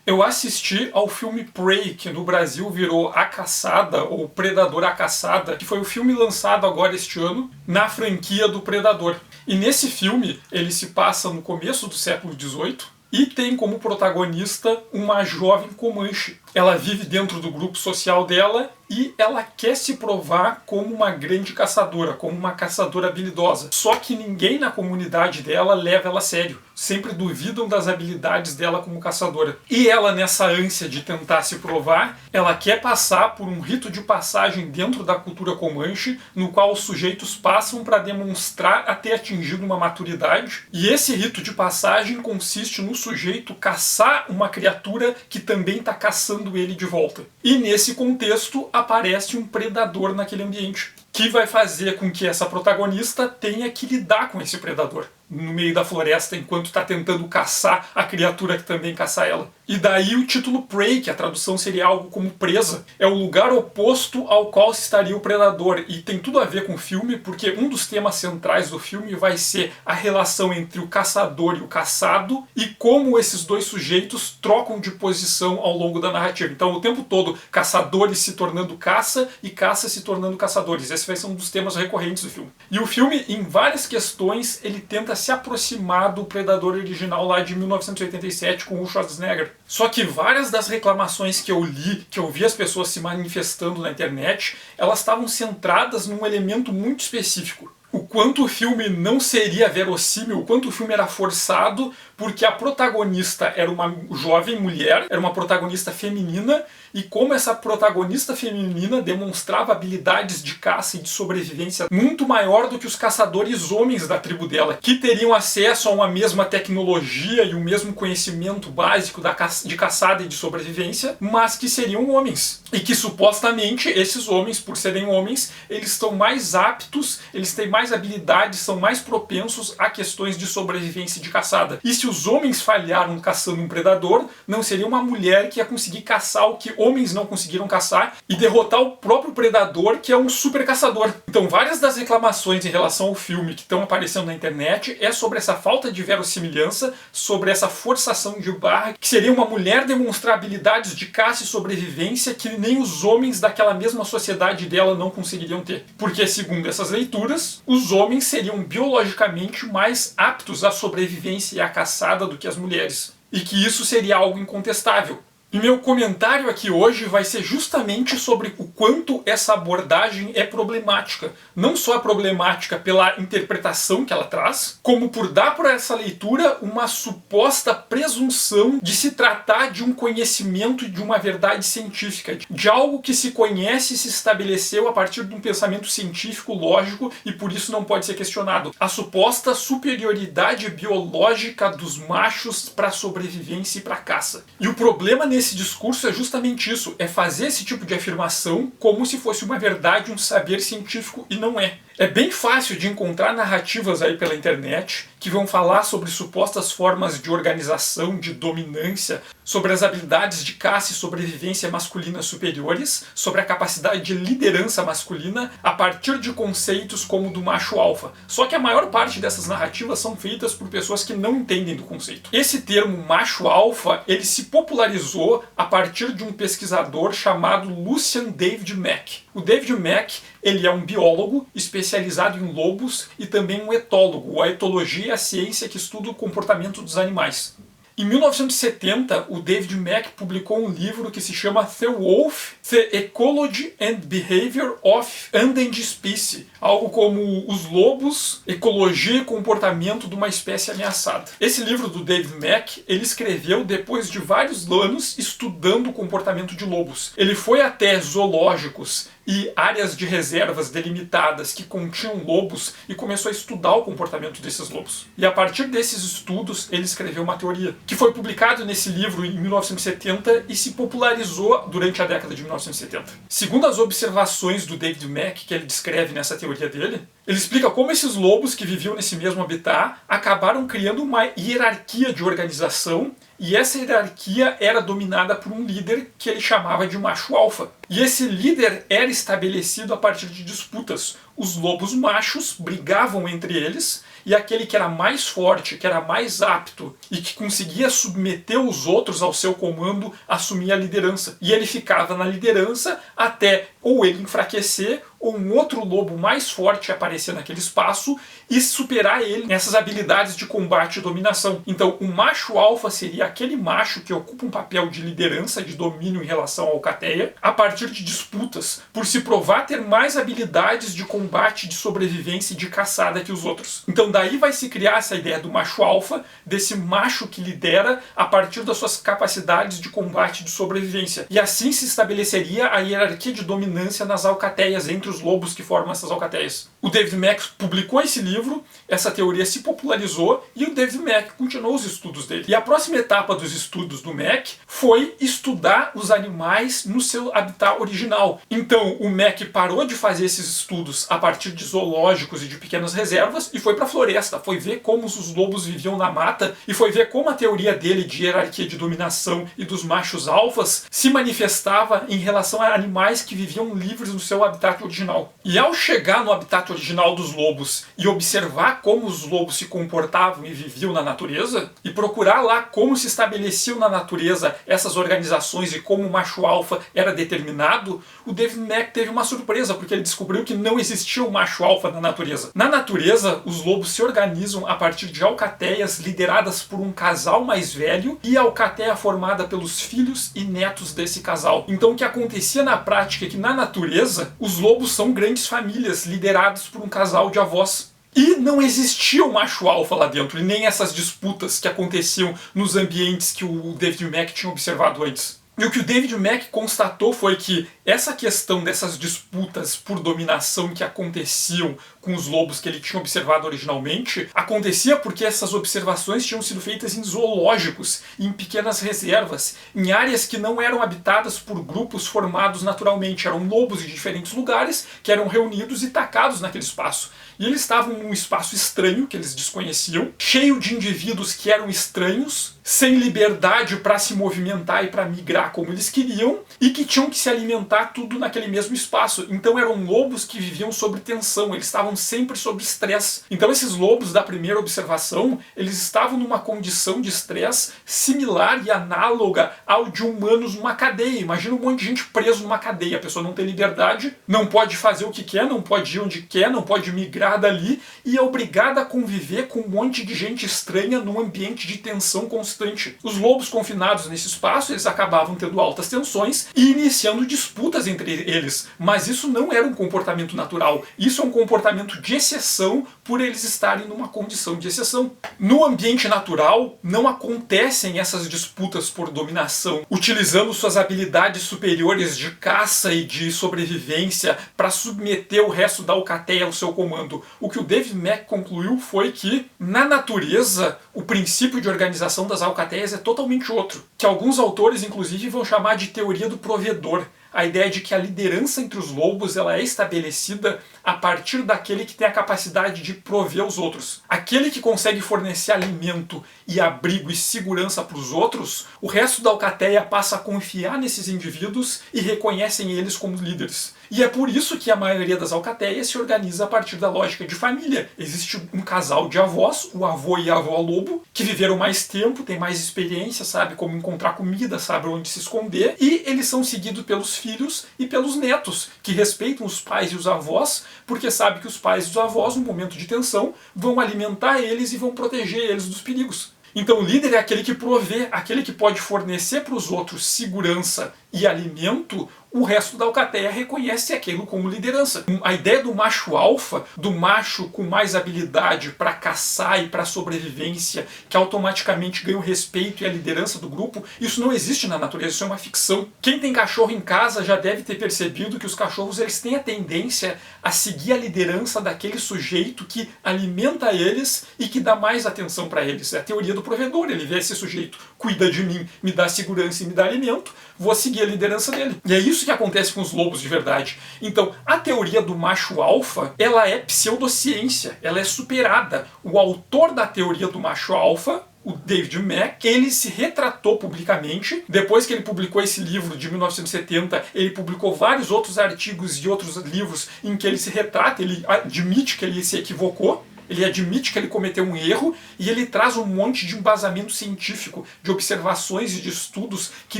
Eu assisti ao filme Prey, que no Brasil virou A Caçada, ou Predador A Caçada, que foi o filme lançado agora este ano na franquia do Predador. E nesse filme, ele se passa no começo do século XVIII e tem como protagonista uma jovem Comanche. Ela vive dentro do grupo social dela e ela quer se provar como uma grande caçadora, como uma caçadora habilidosa. Só que ninguém na comunidade dela leva ela a sério. Sempre duvidam das habilidades dela como caçadora. E ela, nessa ânsia de tentar se provar, ela quer passar por um rito de passagem dentro da cultura Comanche, no qual os sujeitos passam para demonstrar a ter atingido uma maturidade. E esse rito de passagem consiste no sujeito caçar uma criatura que também está caçando ele de volta. E nesse contexto aparece um predador naquele ambiente, que vai fazer com que essa protagonista tenha que lidar com esse predador no meio da floresta enquanto está tentando caçar a criatura que também caça ela. E daí o título Prey, que a tradução seria algo como presa, é o lugar oposto ao qual estaria o predador. E tem tudo a ver com o filme, porque um dos temas centrais do filme vai ser a relação entre o caçador e o caçado e como esses dois sujeitos trocam de posição ao longo da narrativa. Então o tempo todo caçadores se tornando caça e caça se tornando caçadores. Esse vai ser um dos temas recorrentes do filme. E o filme, em várias questões, ele tenta se aproximar do Predador original lá de 1987 com o Schwarzenegger. Só que várias das reclamações que eu li, que eu vi as pessoas se manifestando na internet, elas estavam centradas num elemento muito específico. O quanto o filme não seria verossímil, o quanto o filme era forçado, porque a protagonista era uma jovem mulher, era uma protagonista feminina, e como essa protagonista feminina demonstrava habilidades de caça e de sobrevivência muito maior do que os caçadores homens da tribo dela, que teriam acesso a uma mesma tecnologia e o mesmo conhecimento básico de caçada e de sobrevivência, mas que seriam homens. E que supostamente esses homens, por serem homens, eles estão mais aptos, eles têm mais habilidades, são mais propensos a questões de sobrevivência e de caçada. E se os homens falharam caçando um predador, não seria uma mulher que ia conseguir caçar o que homens não conseguiram caçar e derrotar o próprio predador, que é um super caçador. Então várias das reclamações em relação ao filme que estão aparecendo na internet é sobre essa falta de verossimilhança, sobre essa forçação de barra, que seria uma mulher demonstrar habilidades de caça e sobrevivência que nem os homens daquela mesma sociedade dela não conseguiriam ter. Porque, segundo essas leituras, os homens seriam biologicamente mais aptos à sobrevivência e à caçada do que as mulheres. E que isso seria algo incontestável. E meu comentário aqui hoje vai ser justamente sobre o quanto essa abordagem é problemática. Não só é problemática pela interpretação que ela traz, como por dar para essa leitura uma suposta presunção de se tratar de um conhecimento e de uma verdade científica, de algo que se conhece e se estabeleceu a partir de um pensamento científico lógico e por isso não pode ser questionado. A suposta superioridade biológica dos machos para a sobrevivência e para a caça. E o problema nesse discurso é justamente isso, é fazer esse tipo de afirmação como se fosse uma verdade, um saber científico, e não é. É bem fácil de encontrar narrativas aí pela internet que vão falar sobre supostas formas de organização, de dominância, sobre as habilidades de caça e sobrevivência masculinas superiores, sobre a capacidade de liderança masculina a partir de conceitos como o do macho alfa. Só que a maior parte dessas narrativas são feitas por pessoas que não entendem do conceito. Esse termo macho alfa, ele se popularizou a partir de um pesquisador chamado Lucian David Mack. O David Mack, ele é um biólogo especializado em lobos e também um etólogo. A etologia é a ciência que estuda o comportamento dos animais. Em 1970, o David Mack publicou um livro que se chama The Wolf, The Ecology and Behavior of Endangered Species, algo como os lobos, ecologia e comportamento de uma espécie ameaçada. Esse livro do David Mack, ele escreveu depois de vários anos estudando o comportamento de lobos. Ele foi até zoológicos e áreas de reservas delimitadas que continham lobos e começou a estudar o comportamento desses lobos. E a partir desses estudos, ele escreveu uma teoria, que foi publicado nesse livro em 1970 e se popularizou durante a década de 1970. Segundo as observações do David Mack, que ele descreve nessa teoria dele, ele explica como esses lobos que viviam nesse mesmo habitat acabaram criando uma hierarquia de organização, e essa hierarquia era dominada por um líder que ele chamava de macho alfa. E esse líder era estabelecido a partir de disputas. os lobos machos brigavam entre eles, e aquele que era mais forte, que era mais apto e que conseguia submeter os outros ao seu comando, assumia a liderança. E ele ficava na liderança até ou ele enfraquecer ou um outro lobo mais forte aparecer naquele espaço e superar ele nessas habilidades de combate e dominação. Então o macho alfa seria aquele macho que ocupa um papel de liderança, de domínio em relação à alcateia, a partir de disputas, por se provar ter mais habilidades de combate, de sobrevivência e de caçada que os outros. Então daí vai se criar essa ideia do macho alfa, desse macho que lidera a partir das suas capacidades de combate e de sobrevivência. E assim se estabeleceria a hierarquia de dominância nas alcateias, entre os lobos que formam essas alcateias. O David Mack publicou esse livro, essa teoria se popularizou e o David Mack continuou os estudos dele. E a próxima etapa dos estudos do Mack foi estudar os animais no seu habitat original. Então o Mack parou de fazer esses estudos a partir de zoológicos e de pequenas reservas e foi para a floresta, foi ver como os lobos viviam na mata e foi ver como a teoria dele de hierarquia de dominação e dos machos alfas se manifestava em relação a animais que viviam livres no seu habitat original. E ao chegar no habitat original dos lobos e observar como os lobos se comportavam e viviam na natureza, e procurar lá como se estabeleciam na natureza essas organizações e como o macho alfa era determinado, o David Mack teve uma surpresa, porque ele descobriu que não existia um macho alfa na natureza. Na natureza, os lobos se organizam a partir de alcateias lideradas por um casal mais velho e a alcateia formada pelos filhos e netos desse casal. Então o que acontecia na prática é que na natureza, os lobos são grandes famílias lideradas por um casal de avós. E não existia o macho alfa lá dentro, e nem essas disputas que aconteciam nos ambientes que o David Mack tinha observado antes. E o que o David Mack constatou foi que essa questão dessas disputas por dominação que aconteciam com os lobos que ele tinha observado originalmente, acontecia porque essas observações tinham sido feitas em zoológicos, em pequenas reservas, em áreas que não eram habitadas por grupos formados naturalmente. Eram lobos de diferentes lugares que eram reunidos e tacados naquele espaço. E eles estavam num espaço estranho, que eles desconheciam, cheio de indivíduos que eram estranhos, sem liberdade para se movimentar e para migrar como eles queriam, e que tinham que se alimentar tudo naquele mesmo espaço. Então eram lobos que viviam sob tensão, eles estavam sempre sob estresse. Então esses lobos da primeira observação, eles estavam numa condição de estresse similar e análoga ao de humanos numa cadeia. Imagina um monte de gente preso numa cadeia, a pessoa não tem liberdade, não pode fazer o que quer, não pode ir onde quer, não pode migrar dali e é obrigada a conviver com um monte de gente estranha num ambiente de tensão constante. Os lobos confinados nesse espaço, eles acabavam tendo altas tensões e iniciando disputas entre eles, mas isso não era um comportamento natural, isso é um comportamento de exceção por eles estarem numa condição de exceção. No ambiente natural não acontecem essas disputas por dominação, utilizando suas habilidades superiores de caça e de sobrevivência para submeter o resto da alcateia ao seu comando. O que o David Mack concluiu foi que, na natureza, o princípio de organização das alcateias é totalmente outro, que alguns autores, inclusive, vão chamar de teoria do provedor. A ideia de que a liderança entre os lobos ela é estabelecida a partir daquele que tem a capacidade de prover os outros. Aquele que consegue fornecer alimento e abrigo e segurança para os outros, o resto da alcateia passa a confiar nesses indivíduos e reconhecem eles como líderes. E é por isso que a maioria das alcateias se organiza a partir da lógica de família. Existe um casal de avós, o avô e a avó lobo, que viveram mais tempo, têm mais experiência, sabe como encontrar comida, sabe onde se esconder, e eles são seguidos pelos filhos e pelos netos, que respeitam os pais e os avós, porque sabem que os pais e os avós, no momento de tensão, vão alimentar eles e vão proteger eles dos perigos. Então o líder é aquele que provê, aquele que pode fornecer para os outros segurança e alimento. O resto da alcateia reconhece aquilo como liderança. A ideia do macho alfa, do macho com mais habilidade para caçar e para sobrevivência, que automaticamente ganha o respeito e a liderança do grupo, isso não existe na natureza, isso é uma ficção. Quem tem cachorro em casa já deve ter percebido que os cachorros eles têm a tendência a seguir a liderança daquele sujeito que alimenta eles e que dá mais atenção para eles. É a teoria do provedor, ele vê esse sujeito, cuida de mim, me dá segurança e me dá alimento, vou seguir a liderança dele. E é isso que acontece com os lobos de verdade. Então, a teoria do macho alfa, ela é pseudociência, ela é superada. O autor da teoria do macho alfa o David Mack, ele se retratou publicamente. Depois que ele publicou esse livro de 1970, ele publicou vários outros artigos e outros livros em que ele se retrata, ele admite que ele se equivocou, ele admite que ele cometeu um erro e ele traz um monte de embasamento científico, de observações e de estudos que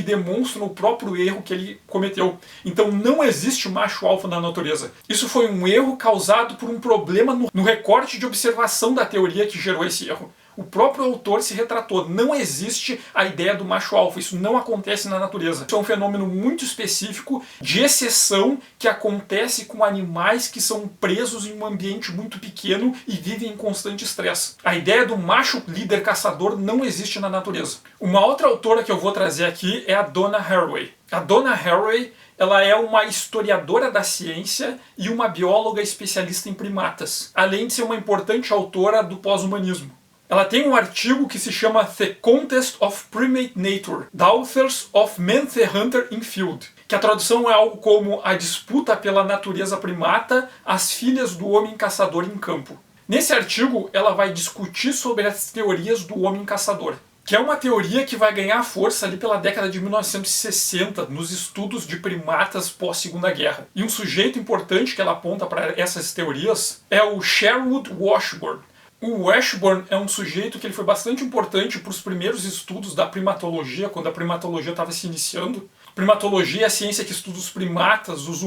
demonstram o próprio erro que ele cometeu. Então não existe macho alfa na natureza. Isso foi um erro causado por um problema no recorte de observação da teoria que gerou esse erro. O próprio autor se retratou. Não existe a ideia do macho alfa. Isso não acontece na natureza. Isso é um fenômeno muito específico, de exceção, que acontece com animais que são presos em um ambiente muito pequeno e vivem em constante estresse. A ideia do macho líder caçador não existe na natureza. Uma outra autora que eu vou trazer aqui é a Donna Haraway. A Donna Haraway, ela é uma historiadora da ciência e uma bióloga especialista em primatas, além de ser uma importante autora do pós-humanismo. Ela tem um artigo que se chama The Contest of Primate Nature, The Authors of Man the Hunter in Field, que a tradução é algo como a disputa pela natureza primata, as filhas do homem caçador em campo. Nesse artigo, ela vai discutir sobre as teorias do homem caçador, que é uma teoria que vai ganhar força ali pela década de 1960, nos estudos de primatas pós-Segunda Guerra. E um sujeito importante que ela aponta para essas teorias é o Sherwood Washburn. O Washburn é um sujeito que ele foi bastante importante para os primeiros estudos da primatologia, quando a primatologia estava se iniciando. Primatologia é a ciência que estuda os primatas, os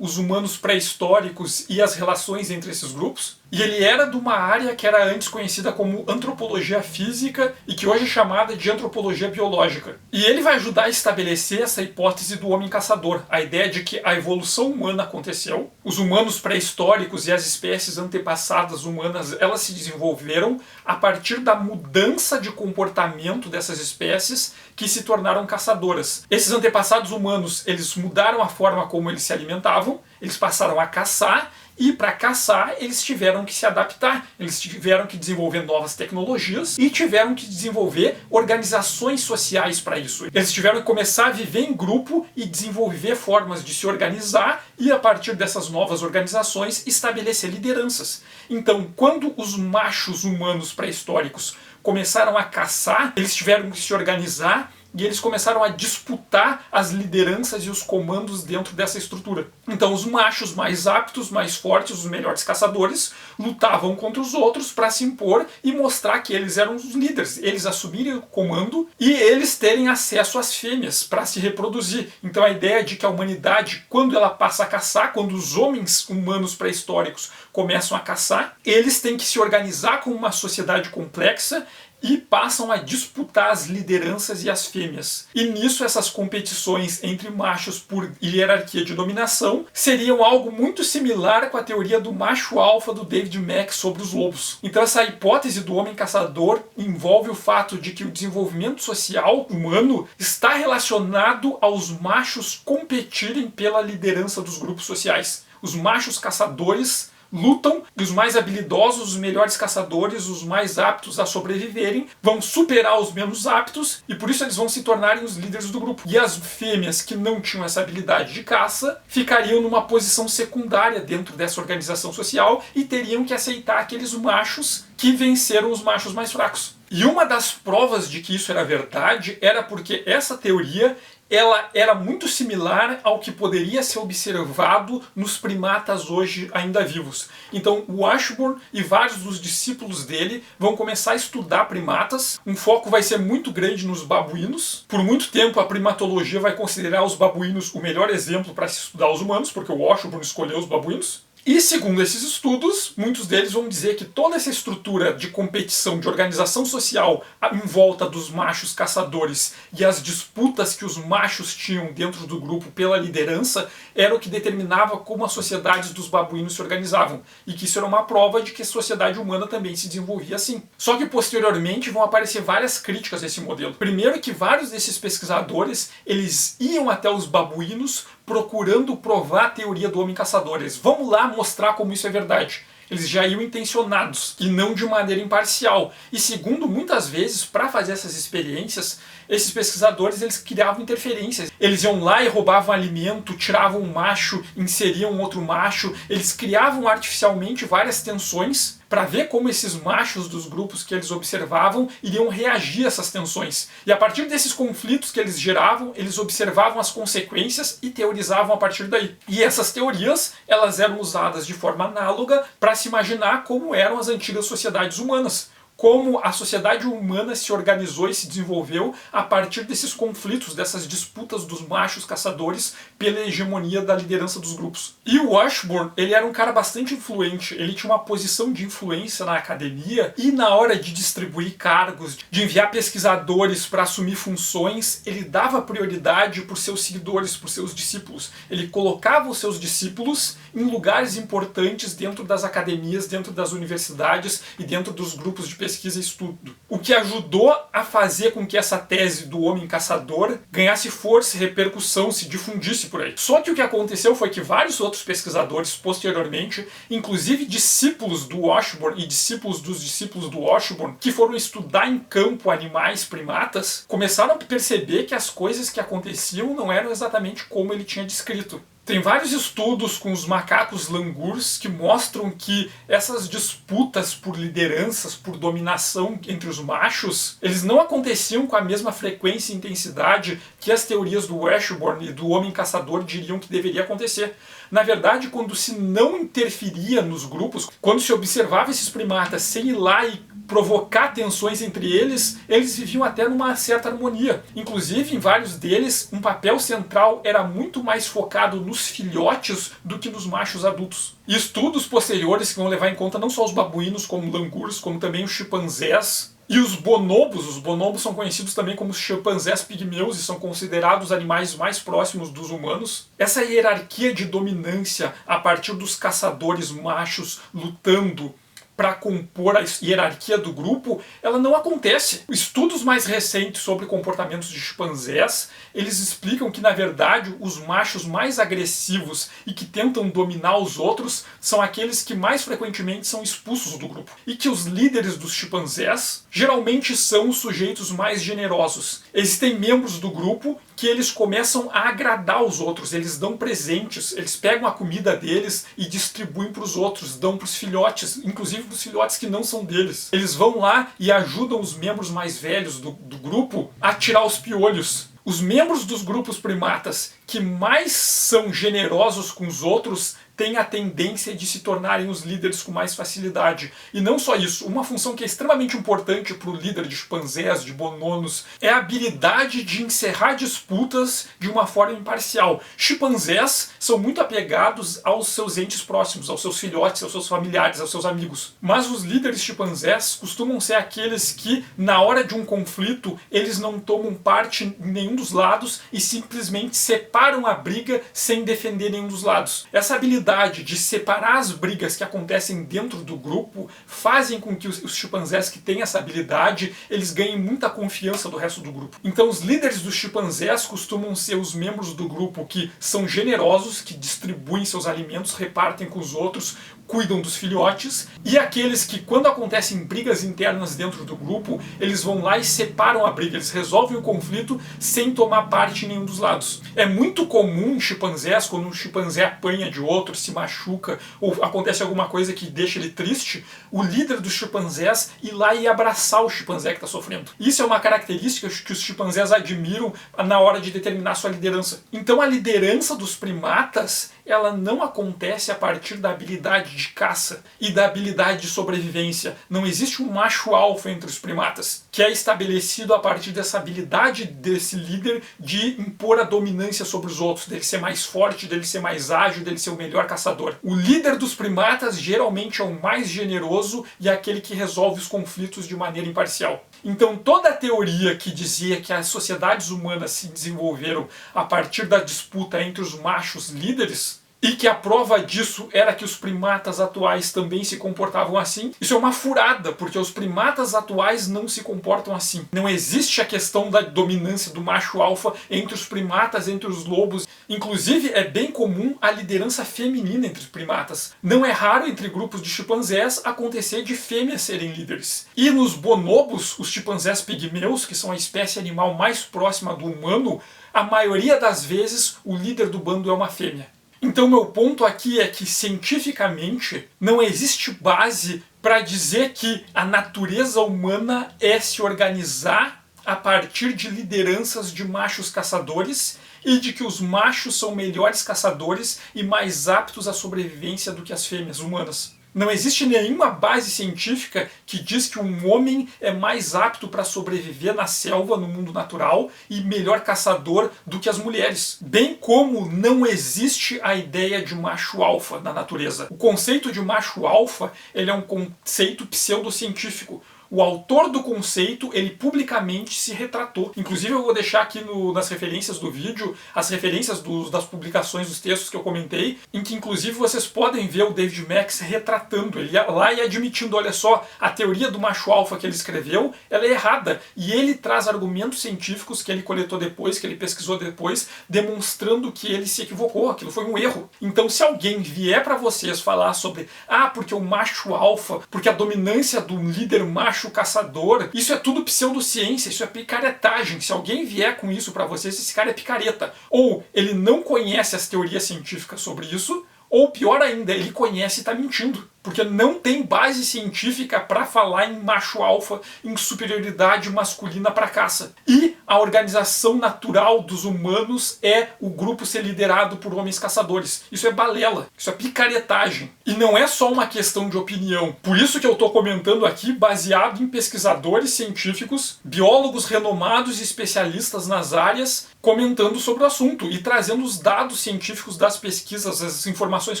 humanos pré-históricos e as relações entre esses grupos. E ele era de uma área que era antes conhecida como antropologia física e que hoje é chamada de antropologia biológica. E ele vai ajudar a estabelecer essa hipótese do homem caçador, a ideia de que a evolução humana aconteceu, os humanos pré-históricos e as espécies antepassadas humanas, elas se desenvolveram a partir da mudança de comportamento dessas espécies que se tornaram caçadoras. Esses antepassados humanos, eles mudaram a forma como eles se alimentavam, eles passaram a caçar, e para caçar eles tiveram que se adaptar, eles tiveram que desenvolver novas tecnologias e tiveram que desenvolver organizações sociais para isso. Eles tiveram que começar a viver em grupo e desenvolver formas de se organizar e a partir dessas novas organizações estabelecer lideranças. Então, quando os machos humanos pré-históricos começaram a caçar, eles tiveram que se organizar e eles começaram a disputar as lideranças e os comandos dentro dessa estrutura. Então os machos mais aptos, mais fortes, os melhores caçadores, lutavam contra os outros para se impor e mostrar que eles eram os líderes, eles assumirem o comando e eles terem acesso às fêmeas para se reproduzir. Então a ideia de que a humanidade, quando ela passa a caçar, quando os homens humanos pré-históricos começam a caçar, eles têm que se organizar como uma sociedade complexa e passam a disputar as lideranças e as fêmeas. E nisso essas competições entre machos por hierarquia de dominação seriam algo muito similar com a teoria do macho alfa do David Mack sobre os lobos. Então essa hipótese do homem caçador envolve o fato de que o desenvolvimento social humano está relacionado aos machos competirem pela liderança dos grupos sociais. Os machos caçadores lutam e os mais habilidosos, os melhores caçadores, os mais aptos a sobreviverem, vão superar os menos aptos e por isso eles vão se tornarem os líderes do grupo. E as fêmeas que não tinham essa habilidade de caça ficariam numa posição secundária dentro dessa organização social e teriam que aceitar aqueles machos que venceram os machos mais fracos. E uma das provas de que isso era verdade era porque essa teoria ela era muito similar ao que poderia ser observado nos primatas hoje ainda vivos. Então o Washburn e vários dos discípulos dele vão começar a estudar primatas. Um foco vai ser muito grande nos babuínos. Por muito tempo a primatologia vai considerar os babuínos o melhor exemplo para se estudar os humanos, porque o Washburn escolheu os babuínos. E segundo esses estudos, muitos deles vão dizer que toda essa estrutura de competição, de organização social em volta dos machos caçadores e as disputas que os machos tinham dentro do grupo pela liderança era o que determinava como as sociedades dos babuínos se organizavam. E que isso era uma prova de que a sociedade humana também se desenvolvia assim. Só que posteriormente vão aparecer várias críticas a esse modelo. Primeiro que vários desses pesquisadores, eles iam até os babuínos procurando provar a teoria do homem caçador. Eles vão lá mostrar como isso é verdade. Eles já iam intencionados e não de maneira imparcial. E segundo, muitas vezes, para fazer essas experiências, esses pesquisadores eles criavam interferências. Eles iam lá e roubavam alimento, tiravam um macho, inseriam outro macho, eles criavam artificialmente várias tensões para ver como esses machos dos grupos que eles observavam iriam reagir a essas tensões. E a partir desses conflitos que eles geravam, eles observavam as consequências e teorizavam a partir daí. E essas teorias, elas eram usadas de forma análoga para se imaginar como eram as antigas sociedades humanas. Como a sociedade humana se organizou e se desenvolveu a partir desses conflitos, dessas disputas dos machos caçadores pela hegemonia da liderança dos grupos. E o Washburn, ele era um cara bastante influente, ele tinha uma posição de influência na academia e na hora de distribuir cargos, de enviar pesquisadores para assumir funções, ele dava prioridade por seus seguidores, por seus discípulos. Ele colocava os seus discípulos em lugares importantes dentro das academias, dentro das universidades e dentro dos grupos de pesquisa e estudo. O que ajudou a fazer com que essa tese do homem caçador ganhasse força e repercussão, se difundisse por aí. Só que o que aconteceu foi que vários outros pesquisadores posteriormente, inclusive discípulos do Washburn e discípulos dos discípulos do Washburn, que foram estudar em campo animais primatas, começaram a perceber que as coisas que aconteciam não eram exatamente como ele tinha descrito. Tem vários estudos com os macacos langurs que mostram que essas disputas por lideranças, por dominação entre os machos, eles não aconteciam com a mesma frequência e intensidade que as teorias do Washburn e do homem caçador diriam que deveria acontecer. Na verdade, quando se não interferia nos grupos, quando se observava esses primatas sem ir lá e provocar tensões entre eles, eles viviam até numa certa harmonia. Inclusive, em vários deles, um papel central era muito mais focado nos filhotes do que nos machos adultos. E estudos posteriores que vão levar em conta não só os babuínos como langurs, como também os chimpanzés e os bonobos. Os bonobos são conhecidos também como os chimpanzés pigmeus e são considerados os animais mais próximos dos humanos. Essa hierarquia de dominância a partir dos caçadores machos lutando para compor a hierarquia do grupo, ela não acontece. Estudos mais recentes sobre comportamentos de chimpanzés, eles explicam que, na verdade, os machos mais agressivos e que tentam dominar os outros são aqueles que mais frequentemente são expulsos do grupo. E que os líderes dos chimpanzés geralmente são os sujeitos mais generosos. Existem membros do grupo que eles começam a agradar os outros, eles dão presentes, eles pegam a comida deles e distribuem para os outros, dão para os filhotes, inclusive para os filhotes que não são deles. Eles vão lá e ajudam os membros mais velhos do grupo a tirar os piolhos. Os membros dos grupos primatas que mais são generosos com os outros têm a tendência de se tornarem os líderes com mais facilidade. E não só isso, uma função que é extremamente importante para o líder de chimpanzés, de bonobos, é a habilidade de encerrar disputas de uma forma imparcial. Chimpanzés são muito apegados aos seus entes próximos, aos seus filhotes, aos seus familiares, aos seus amigos. Mas os líderes chimpanzés costumam ser aqueles que, na hora de um conflito, eles não tomam parte em nenhum dos lados e simplesmente separam a briga sem defender nenhum dos lados. Essa habilidade de separar as brigas que acontecem dentro do grupo fazem com que os chimpanzés que têm essa habilidade, eles ganhem muita confiança do resto do grupo. Então os líderes dos chimpanzés costumam ser os membros do grupo que são generosos, que distribuem seus alimentos, repartem com os outros, cuidam dos filhotes, e aqueles que, quando acontecem brigas internas dentro do grupo, eles vão lá e separam a briga, eles resolvem o conflito sem tomar parte em nenhum dos lados. É muito comum em chimpanzés, quando um chimpanzé apanha de outro, se machuca, ou acontece alguma coisa que deixa ele triste, o líder dos chimpanzés ir lá e abraçar o chimpanzé que está sofrendo. Isso é uma característica que os chimpanzés admiram na hora de determinar sua liderança. Então a liderança dos primatas, ela não acontece a partir da habilidade de caça e da habilidade de sobrevivência. Não existe um macho alfa entre os primatas, que é estabelecido a partir dessa habilidade desse líder de impor a dominância sobre os outros, dele ser mais forte, dele ser mais ágil, dele ser o melhor caçador. O líder dos primatas geralmente é o mais generoso e é aquele que resolve os conflitos de maneira imparcial. Então toda a teoria que dizia que as sociedades humanas se desenvolveram a partir da disputa entre os machos líderes, e que a prova disso era que os primatas atuais também se comportavam assim, isso é uma furada, porque os primatas atuais não se comportam assim. Não existe a questão da dominância do macho alfa entre os primatas, entre os lobos. Inclusive, é bem comum a liderança feminina entre os primatas. Não é raro entre grupos de chimpanzés acontecer de fêmeas serem líderes. E nos bonobos, os chimpanzés pigmeus, que são a espécie animal mais próxima do humano, a maioria das vezes o líder do bando é uma fêmea. Então meu ponto aqui é que cientificamente não existe base para dizer que a natureza humana é se organizar a partir de lideranças de machos caçadores e de que os machos são melhores caçadores e mais aptos à sobrevivência do que as fêmeas humanas. Não existe nenhuma base científica que diz que um homem é mais apto para sobreviver na selva, no mundo natural, e melhor caçador do que as mulheres. Bem como não existe a ideia de macho alfa na natureza. O conceito de macho alfa ele é um conceito pseudocientífico. O autor do conceito, ele publicamente se retratou. Inclusive eu vou deixar aqui nas referências do vídeo, as referências das publicações dos textos que eu comentei, em que inclusive vocês podem ver o David Mack retratando, ele lá e admitindo, olha só, a teoria do macho alfa que ele escreveu, ela é errada. E ele traz argumentos científicos que ele coletou depois, que ele pesquisou depois, demonstrando que ele se equivocou, aquilo foi um erro. Então se alguém vier para vocês falar sobre, porque o macho alfa, porque a dominância do líder macho caçador, isso é tudo pseudociência, isso é picaretagem. Se alguém vier com isso pra vocês, esse cara é picareta. Ou ele não conhece as teorias científicas sobre isso, ou pior ainda, ele conhece e tá mentindo. Porque não tem base científica para falar em macho alfa, em superioridade masculina para caça. E a organização natural dos humanos é o grupo ser liderado por homens caçadores. Isso é balela, isso é picaretagem. E não é só uma questão de opinião. Por isso que eu estou comentando aqui, baseado em pesquisadores científicos, biólogos renomados e especialistas nas áreas, comentando sobre o assunto e trazendo os dados científicos das pesquisas, as informações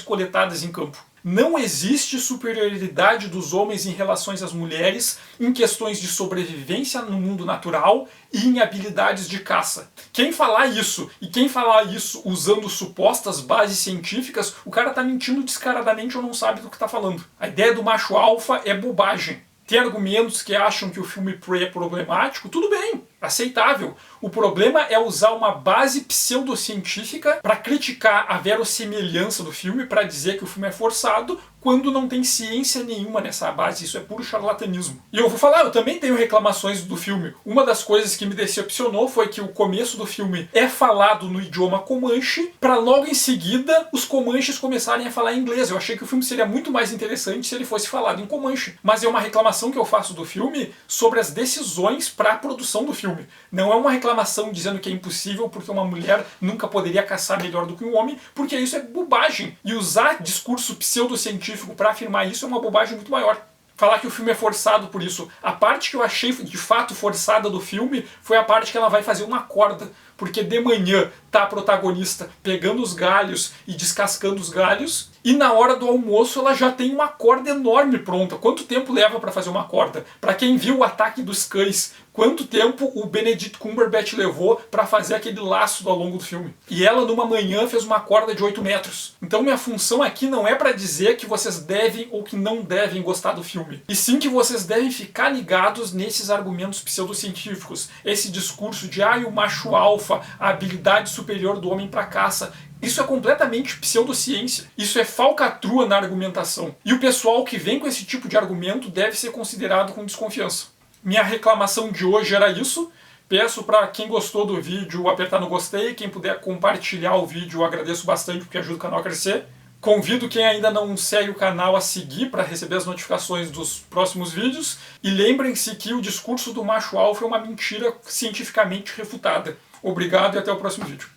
coletadas em campo. Não existe superioridade dos homens em relação às mulheres em questões de sobrevivência no mundo natural e em habilidades de caça. Quem falar isso, e quem falar isso usando supostas bases científicas, o cara tá mentindo descaradamente ou não sabe do que tá falando. A ideia do macho alfa é bobagem. Tem argumentos que acham que o filme Prey é problemático, tudo bem, aceitável. O problema é usar uma base pseudocientífica para criticar a verossimilhança do filme, para dizer que o filme é forçado, quando não tem ciência nenhuma nessa base. Isso é puro charlatanismo. E eu vou falar, eu também tenho reclamações do filme. Uma das coisas que me decepcionou foi que o começo do filme é falado no idioma comanche, para logo em seguida os comanches começarem a falar inglês. Eu achei que o filme seria muito mais interessante se ele fosse falado em comanche. Mas é uma reclamação que eu faço do filme sobre as decisões para a produção do filme. Não é uma reclamação dizendo que é impossível porque uma mulher nunca poderia caçar melhor do que um homem, porque isso é bobagem. E usar discurso pseudocientífico para afirmar isso é uma bobagem muito maior. Falar que o filme é forçado por isso. A parte que eu achei de fato forçada do filme foi a parte que ela vai fazer uma corda. Porque de manhã tá a protagonista pegando os galhos e descascando os galhos, e na hora do almoço ela já tem uma corda enorme pronta. Quanto tempo leva para fazer uma corda? Para quem viu o Ataque dos Cães, quanto tempo o Benedict Cumberbatch levou para fazer aquele laço ao longo do filme? E ela numa manhã fez uma corda de 8 metros. Então minha função aqui não é para dizer que vocês devem ou que não devem gostar do filme, e sim que vocês devem ficar ligados nesses argumentos pseudocientíficos. Esse discurso de o macho alfa, a habilidade superior do homem para caça. Isso é completamente pseudociência. Isso é falcatrua na argumentação. E o pessoal que vem com esse tipo de argumento deve ser considerado com desconfiança. Minha reclamação de hoje era isso. Peço para quem gostou do vídeo apertar no gostei. Quem puder compartilhar o vídeo, eu agradeço bastante porque ajuda o canal a crescer. Convido quem ainda não segue o canal a seguir para receber as notificações dos próximos vídeos. E lembrem-se que o discurso do macho alfa é uma mentira cientificamente refutada. Obrigado e até o próximo vídeo.